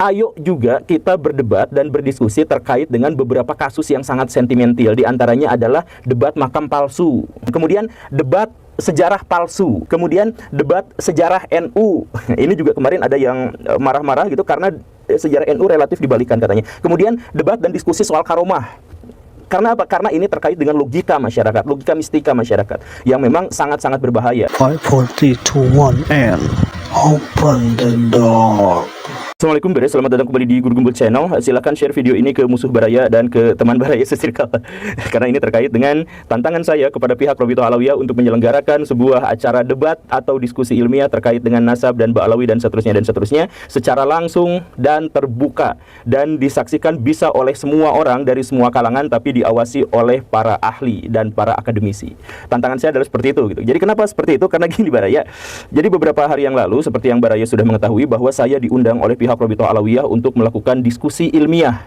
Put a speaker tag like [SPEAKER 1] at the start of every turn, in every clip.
[SPEAKER 1] ayo juga kita berdebat dan berdiskusi terkait dengan beberapa kasus yang sangat sentimental. Di antaranya adalah debat makam palsu, kemudian debat sejarah palsu, kemudian debat sejarah NU. Ini juga kemarin ada yang marah-marah gitu karena sejarah NU relatif dibalikan katanya. Kemudian debat dan diskusi soal karomah. Karena apa? Karena ini terkait dengan logika masyarakat, logika mistika masyarakat yang memang sangat-sangat berbahaya.
[SPEAKER 2] 5, 4, 3, 2, 1, and open the door.
[SPEAKER 1] Assalamualaikum guys, selamat datang kembali di Guru Gembul Channel. Silahkan share video ini ke musuh Baraya dan ke teman Baraya se-circle. Karena ini terkait dengan tantangan saya kepada pihak Robito Alawiyah untuk menyelenggarakan sebuah acara debat atau diskusi ilmiah terkait dengan nasab dan Ba'alawi dan seterusnya secara langsung dan terbuka dan disaksikan bisa oleh semua orang dari semua kalangan, tapi diawasi oleh para ahli dan para akademisi. Tantangan saya adalah seperti itu gitu. Jadi kenapa seperti itu? Karena gini Baraya. Jadi beberapa hari yang lalu seperti yang Baraya sudah mengetahui bahwa saya diundang oleh pihak Robito Alawiyah untuk melakukan diskusi ilmiah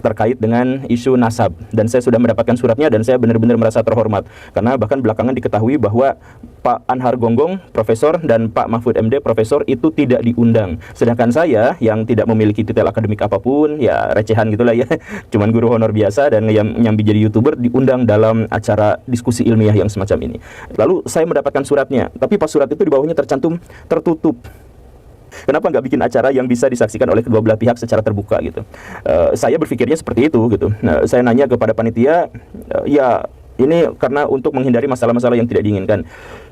[SPEAKER 1] terkait dengan isu nasab, dan saya sudah mendapatkan suratnya dan saya benar-benar merasa terhormat karena bahkan belakangan diketahui bahwa Pak Anhar Gonggong Profesor dan Pak Mahfud MD Profesor itu tidak diundang, sedangkan saya yang tidak memiliki titel akademik apapun, ya recehan gitulah ya, cuman guru honor biasa dan yang nyambi jadi YouTuber, diundang dalam acara diskusi ilmiah yang semacam ini. Lalu saya mendapatkan suratnya, tapi pas surat itu di bawahnya tercantum tertutup. Kenapa nggak bikin acara yang bisa disaksikan oleh kedua belah pihak secara terbuka gitu? Saya berpikirnya seperti itu gitu. Saya nanya kepada panitia, ya ini karena untuk menghindari masalah-masalah yang tidak diinginkan.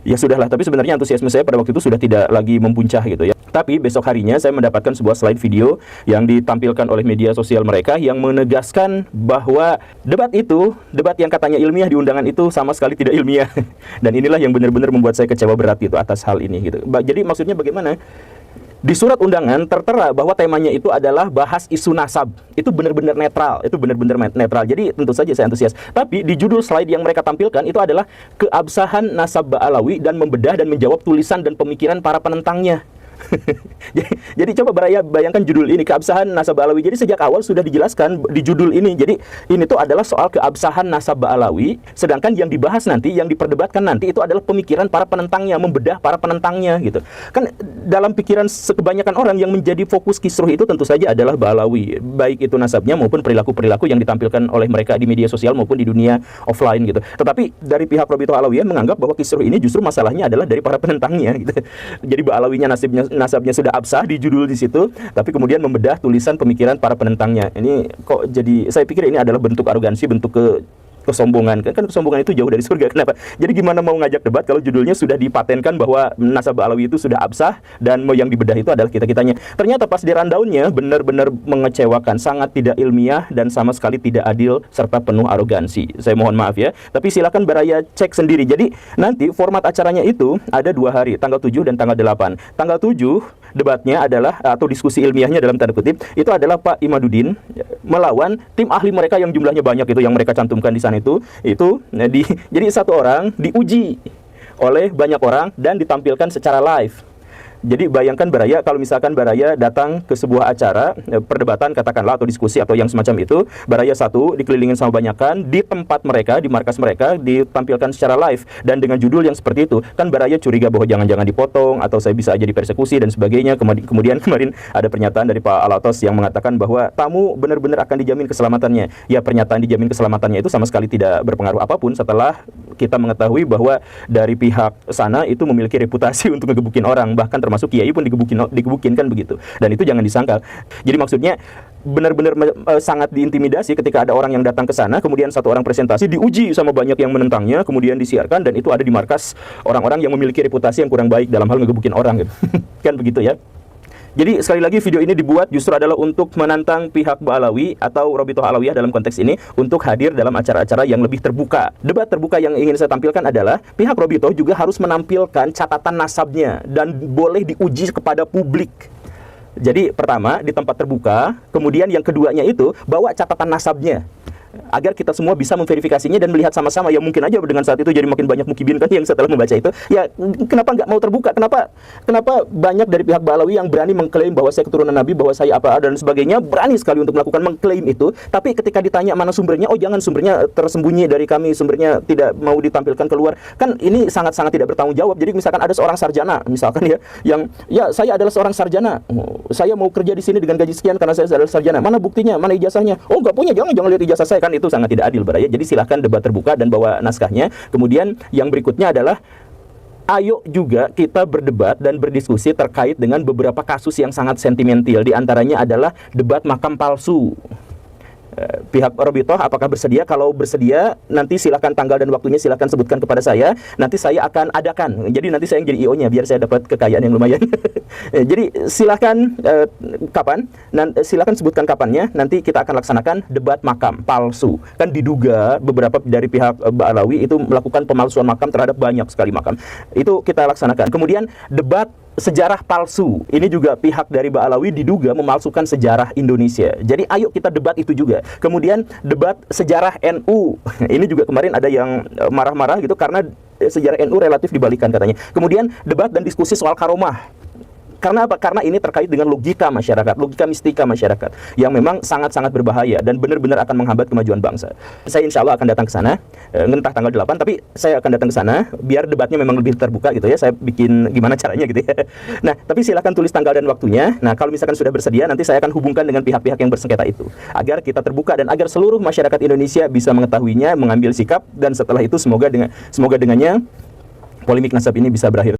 [SPEAKER 1] Ya sudahlah, tapi sebenarnya antusiasme saya pada waktu itu sudah tidak lagi mempuncah gitu ya. Tapi besok harinya saya mendapatkan sebuah slide video yang ditampilkan oleh media sosial mereka yang menegaskan bahwa debat yang katanya ilmiah di undangan itu sama sekali tidak ilmiah. Dan inilah yang benar-benar membuat saya kecewa berat gitu atas hal ini gitu. Jadi maksudnya bagaimana? Di surat undangan tertera bahwa temanya itu adalah bahas isu nasab. Itu benar-benar netral, Jadi tentu saja saya antusias. Tapi di judul slide yang mereka tampilkan itu adalah keabsahan nasab Ba'alawi dan membedah dan menjawab tulisan dan pemikiran para penentangnya. Jadi coba Baraya bayangkan judul ini, keabsahan nasab Ba'alawi. Jadi sejak awal sudah dijelaskan di judul ini. Jadi ini tuh adalah soal keabsahan nasab Ba'alawi, sedangkan yang dibahas nanti, yang diperdebatkan nanti itu adalah pemikiran para penentangnya, membedah para penentangnya gitu. Kan dalam pikiran kebanyakan orang yang menjadi fokus kisruh itu tentu saja adalah Ba'alawi, baik itu nasabnya maupun perilaku-perilaku yang ditampilkan oleh mereka di media sosial maupun di dunia offline gitu. Tetapi dari pihak Robito Alawiyah menganggap bahwa kisruh ini justru masalahnya adalah dari para penentangnya gitu. Jadi Ba'alawinya nasabnya sudah absah di judul di situ, tapi kemudian membedah tulisan pemikiran para penentangnya. Ini kok jadi, saya pikir ini adalah bentuk arogansi, bentuk kesombongan. Kan kesombongan itu jauh dari surga. Kenapa? Jadi gimana mau ngajak debat kalau judulnya sudah dipatenkan bahwa nasab Ba'alawi itu sudah absah dan yang dibedah itu adalah kita-kitanya. Ternyata pas di rundown-nya benar-benar mengecewakan, sangat tidak ilmiah dan sama sekali tidak adil serta penuh arogansi. Saya mohon maaf ya. Tapi silakan Baraya cek sendiri. Jadi nanti format acaranya itu ada 2 hari, tanggal 7 dan tanggal 8. Tanggal 7 debatnya adalah, atau diskusi ilmiahnya dalam tanda kutip, itu adalah Pak Imaduddin melawan tim ahli mereka yang jumlahnya banyak itu, yang mereka cantumkan di sana jadi satu orang diuji oleh banyak orang dan ditampilkan secara live. Jadi bayangkan Baraya, kalau misalkan Baraya datang ke sebuah acara perdebatan katakanlah atau diskusi atau yang semacam itu, Baraya satu dikelilingin sama banyakan di tempat mereka, di markas mereka, ditampilkan secara live dan dengan judul yang seperti itu, kan Baraya curiga bahwa jangan-jangan dipotong atau saya bisa aja dipersekusi dan sebagainya. Kemudian kemarin ada pernyataan dari Pak Alatos yang mengatakan bahwa tamu benar-benar akan dijamin keselamatannya. Ya, pernyataan dijamin keselamatannya itu sama sekali tidak berpengaruh apapun setelah kita mengetahui bahwa dari pihak sana itu memiliki reputasi untuk ngegebukin orang, bahkan termasuk kiai pun digebukin kan begitu. Dan itu jangan disangkal. Jadi maksudnya benar-benar sangat diintimidasi ketika ada orang yang datang ke sana, kemudian satu orang presentasi diuji sama banyak yang menentangnya, kemudian disiarkan dan itu ada di markas orang-orang yang memiliki reputasi yang kurang baik dalam hal ngegebukin orang gitu. Kan begitu ya. Jadi sekali lagi video ini dibuat justru adalah untuk menantang pihak Ba'alawi atau Robito Alawiyah dalam konteks ini untuk hadir dalam acara-acara yang lebih terbuka. Debat terbuka yang ingin saya tampilkan adalah pihak Robito juga harus menampilkan catatan nasabnya dan boleh diuji kepada publik. Jadi pertama di tempat terbuka, kemudian yang keduanya itu bawa catatan nasabnya. agar kita semua bisa memverifikasinya dan melihat sama-sama. Ya mungkin aja dengan saat itu jadi makin banyak mukibin kan yang setelah membaca itu. Ya kenapa nggak mau terbuka? Kenapa banyak dari pihak Ba'alawi yang berani mengklaim bahwa saya keturunan Nabi, bahwa saya apa dan sebagainya, berani sekali untuk melakukan mengklaim itu. Tapi ketika ditanya mana sumbernya, oh jangan, sumbernya tersembunyi dari kami, sumbernya tidak mau ditampilkan keluar. Kan ini sangat-sangat tidak bertanggung jawab. Jadi misalkan ada seorang sarjana, misalkan ya, yang ya saya adalah seorang sarjana, saya mau kerja di sini dengan gaji sekian karena saya adalah sarjana. Mana buktinya? Mana ijazahnya? Oh nggak punya, jangan lihat ijazah saya. Kan itu sangat tidak adil, Baraya. Jadi silahkan debat terbuka dan bawa naskahnya. Kemudian yang berikutnya adalah ayo juga kita berdebat dan berdiskusi terkait dengan beberapa kasus yang sangat sentimental. Di antaranya adalah debat makam palsu. Pihak Robitoh apakah bersedia? Kalau bersedia, nanti silakan tanggal dan waktunya silakan sebutkan kepada saya. Nanti saya akan adakan. Jadi nanti saya yang jadi IO-nya biar saya dapat kekayaan yang lumayan. Jadi silakan kapan? Silakan sebutkan kapannya. Nanti kita akan laksanakan debat makam palsu. Kan diduga beberapa dari pihak Ba'alawi itu melakukan pemalsuan makam terhadap banyak sekali makam. Itu kita laksanakan. Kemudian debat sejarah palsu. Ini juga pihak dari Ba'alawi diduga memalsukan sejarah Indonesia. Jadi ayo kita debat itu juga. Kemudian debat sejarah NU. Ini juga kemarin ada yang marah-marah gitu karena sejarah NU relatif dibalikan katanya. Kemudian debat dan diskusi soal karomah. Karena apa? Karena ini terkait dengan logika masyarakat, logika mistika masyarakat yang memang sangat-sangat berbahaya dan benar-benar akan menghambat kemajuan bangsa. Saya insya Allah akan datang ke sana, entah tanggal 8, tapi saya akan datang ke sana biar debatnya memang lebih terbuka gitu ya. Saya bikin gimana caranya gitu ya. Nah, tapi silakan tulis tanggal dan waktunya. Nah, kalau misalkan sudah bersedia, nanti saya akan hubungkan dengan pihak-pihak yang bersengketa itu agar kita terbuka dan agar seluruh masyarakat Indonesia bisa mengetahuinya, mengambil sikap, dan setelah itu semoga dengannya polemik nasab ini bisa berakhir.